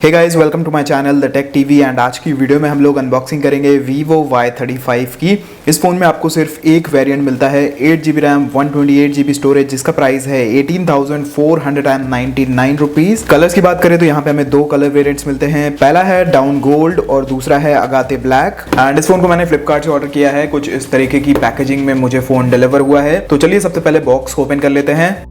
Hey guys, welcome to my channel the tech TV. And आज की video में हम लोग अनबॉक्सिंग करेंगे Vivo Y35 की। इस फ़ोन में आपको सिर्फ एक वेरिएंट मिलता है, 8GB रैम 128GB स्टोरेज, जिसका प्राइस है 18,499 रुपीज़। कलर्स की बात करें तो यहाँ पे हमें दो कलर वेरिएंट्स मिलते हैं। पहला है डाउन गोल्ड और दूसरा है अगाते ब्लैक। एंड इस फोन को मैंने फ्लिपकार्ट से ऑर्डर किया है। कुछ इस तरीके की पैकेजिंग में मुझे फ़ोन डिलीवर हुआ है। तो चलिए सबसे पहले बॉक्स को ओपन कर लेते हैं।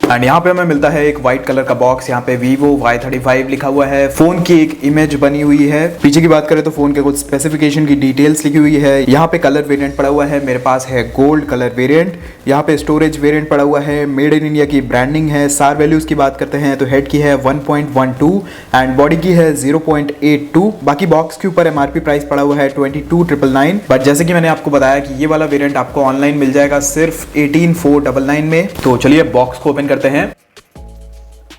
एंड यहाँ पे हमें मिलता है एक व्हाइट कलर का बॉक्स। यहाँ पे Vivo Y35 लिखा हुआ है। फोन की एक इमेज बनी हुई है। पीछे की बात करें तो फोन के कुछ स्पेसिफिकेशन की डिटेल्स लिखी हुई है। यहाँ पे कलर वेरिएंट पड़ा हुआ है, मेरे पास है गोल्ड कलर वेरिएंट। यहाँ पे स्टोरेज वेरिएंट पड़ा हुआ है, मेड इन इंडिया की ब्रांडिंग है। सार वैल्यूज की बात करते हैं तो हेड की है 1.12 एंड बॉडी की है 0.82। बाकी बॉक्स के ऊपर MRP प्राइस पड़ा हुआ है 22,999। बट जैसे कि मैंने आपको बताया कि ये वाला वेरिएंट आपको ऑनलाइन मिल जाएगा सिर्फ 18,499 में। तो चलिए बॉक्स को ओपन करते हैं।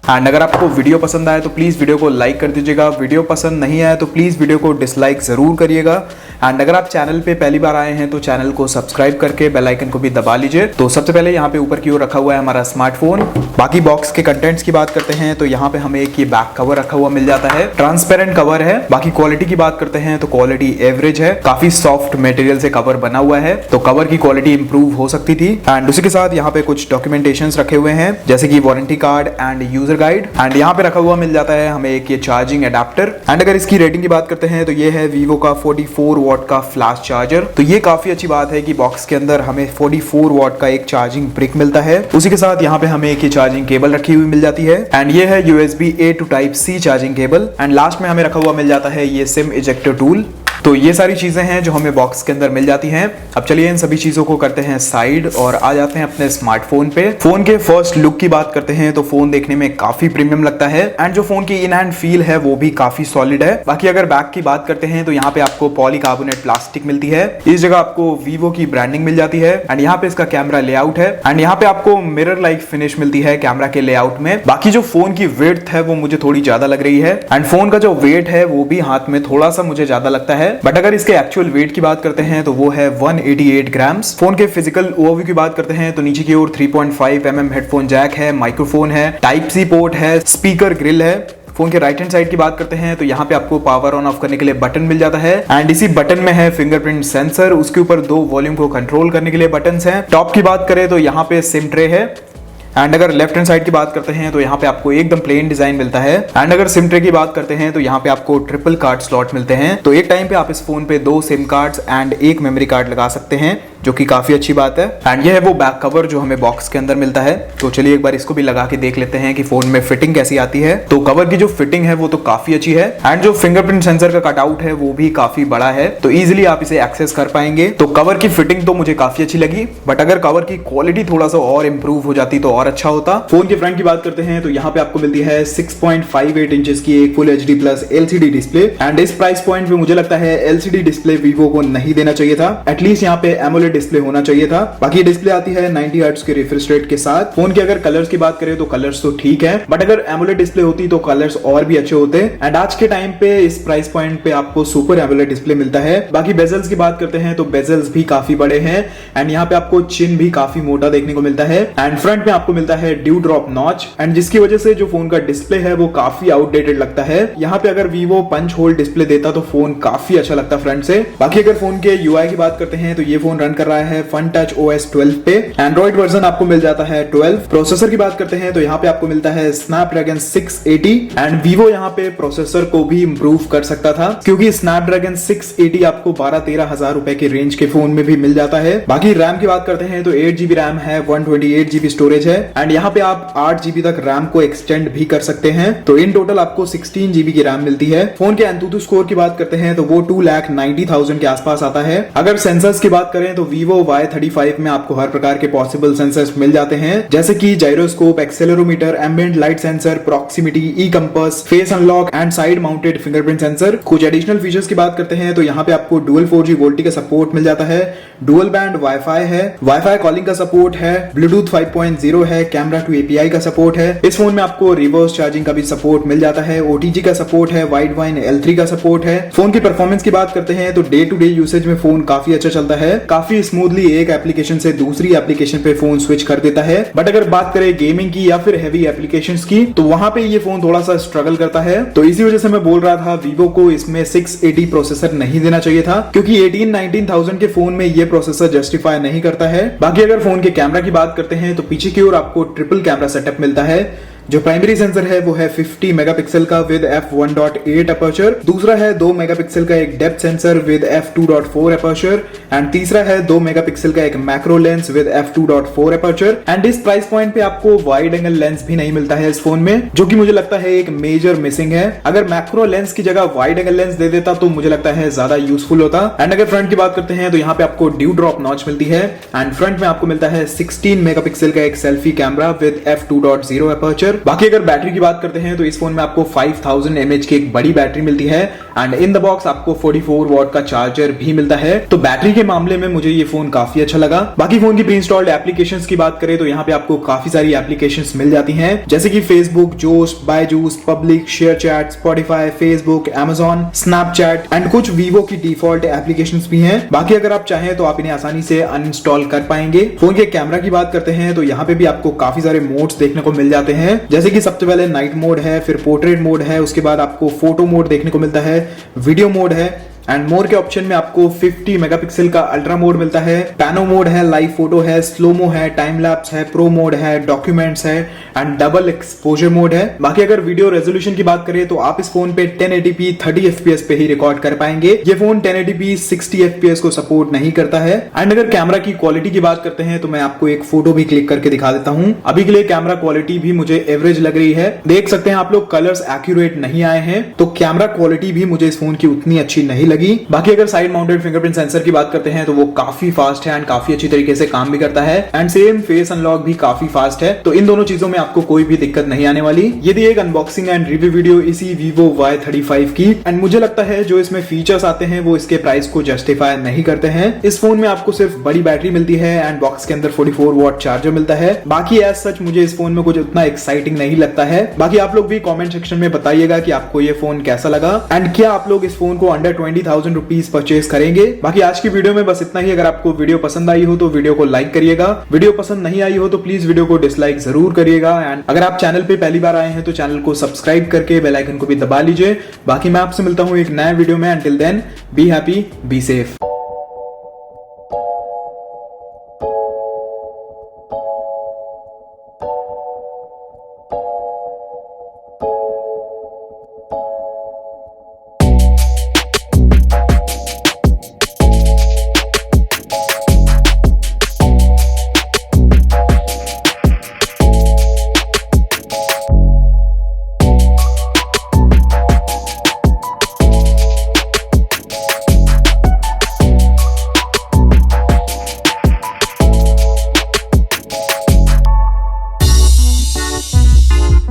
एंड अगर आपको वीडियो पसंद आए तो प्लीज़ वीडियो को लाइक कर दीजिएगा। वीडियो पसंद नहीं आया तो प्लीज़ वीडियो को डिसलाइक ज़रूर करिएगा। एंड अगर आप चैनल पे पहली बार आए हैं तो चैनल को सब्सक्राइब करके बेल आइकन को भी दबा लीजिए। तो सबसे पहले यहाँ पे ऊपर की ओर रखा हुआ है हमारा स्मार्टफोन। बाकी बॉक्स के कंटेंट्स की बात करते हैं तो यहाँ पे हमें एक ये बैक कवर रखा हुआ मिल जाता है, ट्रांसपेरेंट कवर है। बाकी क्वालिटी की बात करते हैं तो क्वालिटी एवरेज है, काफी सॉफ्ट मटेरियल से कवर बना हुआ है, तो कवर की क्वालिटी इंप्रूव हो सकती थी। एंड उसी के साथ यहाँ पे कुछ डॉक्यूमेंटेशन रखे हुए हैं, जैसे कि warranty card and user guide. And यहाँ पे रखा हुआ मिल जाता है हमें एक ये चार्जिंग अडेप्टर। एंड अगर इसकी रेटिंग की बात करते हैं तो ये है Vivo का 44 वॉट का फ्लैश चार्जर। तो ये काफी अच्छी बात है कि बॉक्स के अंदर हमें 44 वॉट का एक चार्जिंग ब्रिक मिलता है। उसी के साथ यहाँ पे हमें एक ये चार्जिंग केबल रखी हुई मिल जाती है। एंड ये है USB-A to Type-C charging cable. And last में हमें रखा हुआ मिल जाता है ये सिम इजेक्टर टूल। तो ये सारी चीजें हैं जो हमें बॉक्स के अंदर मिल जाती हैं। अब चलिए इन सभी चीजों को करते हैं साइड और आ जाते हैं अपने स्मार्टफोन पे। फोन के फर्स्ट लुक की बात करते हैं तो फोन देखने में काफी प्रीमियम लगता है एंड जो फोन की इन हैंड फील है वो भी काफी सॉलिड है। बाकी अगर बैक की बात करते हैं तो यहाँ पे आपको पॉलीकार्बोनेट प्लास्टिक मिलती है। इस जगह आपको Vivo की ब्रांडिंग मिल जाती है। एंड यहाँ पे इसका कैमरा लेआउट है एंड यहाँ पे आपको मिरर लाइक फिनिश मिलती है कैमरा के लेआउट में। बाकी जो फोन की विड्थ है वो मुझे थोड़ी ज्यादा लग रही है एंड फोन का जो वेट है वो भी हाथ में थोड़ा सा मुझे ज्यादा लगता है। बट अगर इसके एक्चुअल वेट की बात करते हैं तो वो है 188 ग्राम्स। फोन के फिजिकल ओवरव्यू की बात करते हैं तो नीचे की ओर 3.5 mm हेडफोन जैक है, माइक्रोफोन है, Type-C पोर्ट है, स्पीकर ग्रिल है। फोन के राइट हैंड साइड की बात करते हैं तो यहाँ पे आपको पावर ऑन ऑफ करने के लिए बटन मिल जाता है एंड इसी बटन में है फिंगरप्रिंट सेंसर। उसके ऊपर दो वॉल्यूम को कंट्रोल करने के लिए बटन्स हैं। टॉप की बात करें तो यहाँ पे सिम ट्रे है। एंड अगर लेफ्ट हैंड साइड की बात करते हैं तो यहाँ पे आपको एकदम प्लेन डिजाइन मिलता है। एंड अगर सिम ट्रे की बात करते हैं तो यहाँ पे आपको ट्रिपल कार्ड स्लॉट मिलते हैं। तो एक टाइम पे आप इस फोन पे 2 सिम कार्ड्स एंड एक मेमोरी कार्ड लगा सकते हैं, जो कि काफी अच्छी बात है। एंड ये है वो बैक कवर जो हमें बॉक्स के अंदर मिलता है। तो चलिए एक बार इसको भी लगा के देख लेते हैं कि फोन में फिटिंग कैसी आती है। तो कवर की जो फिटिंग है वो तो काफी अच्छी है एंड जो फिंगरप्रिंट सेंसर का कटआउट है वो भी काफी बड़ा है, तो इजिली आप इसे एक्सेस कर पाएंगे। तो कवर की फिटिंग तो मुझे काफी अच्छी लगी, बट अगर कवर की क्वालिटी थोड़ा सा और इंप्रूव हो जाती तो और अच्छा होता। फोन के फ्रंट की बात करते हैं तो यहाँ पे आपको मिलती है 6.58 इंचेस की एक full HD plus LCD display. And इस प्राइस पॉइंट पे मुझे लगता है LCD डिस्प्ले Vivo को नहीं देना चाहिए था। एटलीस्ट यहाँ पे AMOLED डिस्प्ले होना चाहिए था। बाकी डिस्प्ले आती है 90 हर्ट्ज के रिफ्रेश रेट के साथ। फोन के अगर कलर्स की बात करें तो कलर्स तो ठीक है, बट अगर AMOLED डिस्प्ले होती तो कलर्स और भी अच्छे होते। एंड आज के टाइम पे इस प्राइस पॉइंट पे आपको सुपर AMOLED डिस्प्ले मिलता है। बाकी बेजल्स की बात करते हैं तो बेजल्स भी काफी बड़े हैं एंड यहाँ पे आपको चिन भी काफी मोटा देखने को मिलता है। एंड फ्रंट में आपको मिलता है ड्यू ड्रॉप नॉच एंड जिसकी वजह से जो फोन का डिस्प्ले है वो काफी आउटडेटेड लगता है। यहाँ पे अगर Vivo पंच होल डिस्प्ले देता तो फोन काफी अच्छा लगता फ्रंट से। बाकी अगर फोन के UI की बात करते हैं तो ये फोन रन कर रहा है फन टच OS 12 पे। एंड्रॉइड वर्जन आपको मिल जाता है 12। प्रोसेसर की बात करते हैं तो यहाँ पे आपको मिलता है स्नैपड्रैगन 680 एंड Vivo यहाँ पे प्रोसेसर को भी इंप्रूव कर सकता था, क्योंकि स्नैपड्रैगन 680 आपको 12-13 हजार रुपए के रेंज के फोन में भी मिल जाता है। बाकी रैम की बात करते हैं तो 8GB रैम है, 128GB स्टोरेज है एंड यहाँ पे आप 8GB तक रैम को एक्सटेंड भी कर सकते हैं। तो इन टोटल आपको 16GB की रैम मिलती है। फोन के एंतुतु स्कोर की बात करते हैं तो वो 2,90,000 के आसपास आता है। अगर सेंसर्स की बात करें तो Vivo Y35 में आपको हर प्रकार के पॉसिबल सेंसर्स मिल जाते हैं, जैसे कि gyroscope, accelerometer, ambient light sensor, proximity, e compass, face unlock and side mounted fingerprint sensor. कुछ एडिशनल फीचर्स की बात करते हैं तो यहाँ पे आपको डुअल 4G वोल्टी का सपोर्ट मिल जाता है, डुअल बैंड वाईफाई है, वाईफाई कॉलिंग का सपोर्ट है, ब्लूटूथ 5.0 है, कैमरा टू एपीआई का सपोर्ट है। इस फोन में आपको रिवर्स चार्जिंग का भी सपोर्ट मिल जाता है, ओटीजी का सपोर्ट है, वाइड वाइन L3 का सपोर्ट है। फोन की परफॉर्मेंस की बात करते हैं तो डे टू डे यूसेज में फोन काफी अच्छा चलता है, काफी स्मूथली एक एप्लीकेशन से दूसरी एप्लीकेशन पे फोन स्विच कर देता है। बट अगर बात करें गेमिंग की या फिर हैवी एप्लीकेशंस की तो वहां पे ये फोन थोड़ा सा स्ट्रगल करता है। तो इसी वजह से मैं बोल रहा था वीवो को इसमें 680 प्रोसेसर नहीं देना चाहिए था, क्योंकि 18-19,000 के फोन में ये प्रोसेसर जस्टिफाई नहीं करता है। बाकी अगर फोन के कैमरा की बात करते हैं तो पीछे की ओर आपको ट्रिपल कैमरा सेटअप मिलता है। जो प्राइमरी सेंसर है वो है 50 मेगापिक्सल का विद f1.8 अपर्चर, दूसरा है 2 मेगापिक्सल का एक depth sensor with f2.4 aperture and तीसरा है 2 मेगापिक्सल का एक macro lens with f2.4 aperture. And इस प्राइस पॉइंट पे आपको वाइड एंगल लेंस भी नहीं मिलता है इस फोन में, जो कि मुझे लगता है एक मेजर मिसिंग है। अगर मैक्रो लेंस की जगह वाइड एंगल लेंस दे देता तो मुझे लगता है ज्यादा यूजफुल होता। एंड अगर फ्रंट की बात करते हैं तो यहाँ पे आपको ड्यू ड्रॉप नॉच मिलती है एंड फ्रंट में आपको मिलता है 16 मेगापिक्सल का एक selfie camera with f2.0 aperture. बाकी अगर बैटरी की बात करते हैं तो इस फोन में आपको 5000 mAh की एक बड़ी बैटरी मिलती है एंड इन द बॉक्स आपको 44 वॉट का चार्जर भी मिलता है। तो बैटरी के मामले में मुझे ये फोन काफी अच्छा लगा। बाकी फोन की प्री इंस्टॉल्ड एप्लीकेशंस की बात करें तो यहाँ पे आपको काफी सारी एप्लीकेशंस मिल जाती हैं, जैसे कि फेसबुक, जोश, Byju's, public, share chat, Spotify, Facebook, Amazon, Snapchat and कुछ वीवो की डिफॉल्ट एप्लीकेशंस भी हैं। बाकी अगर आप चाहें तो आप इन्हें आसानी से अनइंस्टॉल कर पाएंगे। फोन के कैमरा की बात करते हैं तो यहाँ पे भी आपको काफी सारे मोड्स देखने को मिल जाते हैं, जैसे कि सबसे पहले नाइट मोड है, फिर पोर्ट्रेट मोड है, उसके बाद आपको फोटो मोड देखने को मिलता है, वीडियो मोड है एंड मोर के ऑप्शन में आपको 50 मेगापिक्सल का अल्ट्रा मोड मिलता है, पैनो मोड है, लाइव फोटो है, स्लोमो है, टाइम लैप्स है, प्रो मोड है, डॉक्यूमेंट्स है एंड डबल एक्सपोजर मोड है। बाकी अगर वीडियो रेजोल्यूशन की बात करें तो आप इस फोन पे 1080p 30 fps पे ही रिकॉर्ड कर पाएंगे। ये फोन 1080p 60 fps को सपोर्ट नहीं करता है। एंड अगर कैमरा की क्वालिटी की बात करते हैं तो मैं आपको एक फोटो भी क्लिक करके दिखा देता हूं। अभी के लिए कैमरा क्वालिटी भी मुझे एवरेज लग रही है, देख सकते हैं आप लोग कलर्स एक्यूरेट नहीं आए हैं, तो कैमरा क्वालिटी भी मुझे इस फोन की उतनी अच्छी नहीं लगी। बाकी अगर साइड माउंटेड फिंगरप्रिंट सेंसर की बात करते हैं तो वो काफी फास्ट है एंड काफी अच्छी तरीके से काम भी करता है एंड सेम फेस अनलॉक भी काफी फास्ट है। तो इन दोनों चीजों में आपको कोई भी दिक्कत नहीं आने वाली। ये थी एक अनबॉक्सिंग एंड रिव्यू वीडियो इसी Vivo Y35 की एंड मुझे लगता है जो इसमें फीचर्स आते हैं वो इसके प्राइस को जस्टिफाई नहीं करते हैं। इस फोन में आपको सिर्फ बड़ी बैटरी मिलती है एंड बॉक्स के अंदर 44 वॉट चार्जर मिलता है। बाकी एज सच मुझे इस फोन में कुछ उतना एक्साइटिंग नहीं लगता है। बाकी आप लोग भी कॉमेंट सेक्शन में बताइएगा कि आपको ये फोन कैसा लगा एंड क्या आप लोग इस फोन को अंडर 20,000 रुपीज परचेज करेंगे। बाकी आज की वीडियो में बस इतना ही। अगर आपको वीडियो पसंद आई हो तो वीडियो को लाइक करिएगा, वीडियो पसंद नहीं आई हो तो प्लीज वीडियो को डिसलाइक जरूर करिएगा एंड अगर आप चैनल पे पहली बार आए हैं तो चैनल को सब्सक्राइब करके बेल आइकन को भी दबा लीजिए। बाकी मैं आपसे मिलता हूं एक नए वीडियो में। Until then be happy, be safe.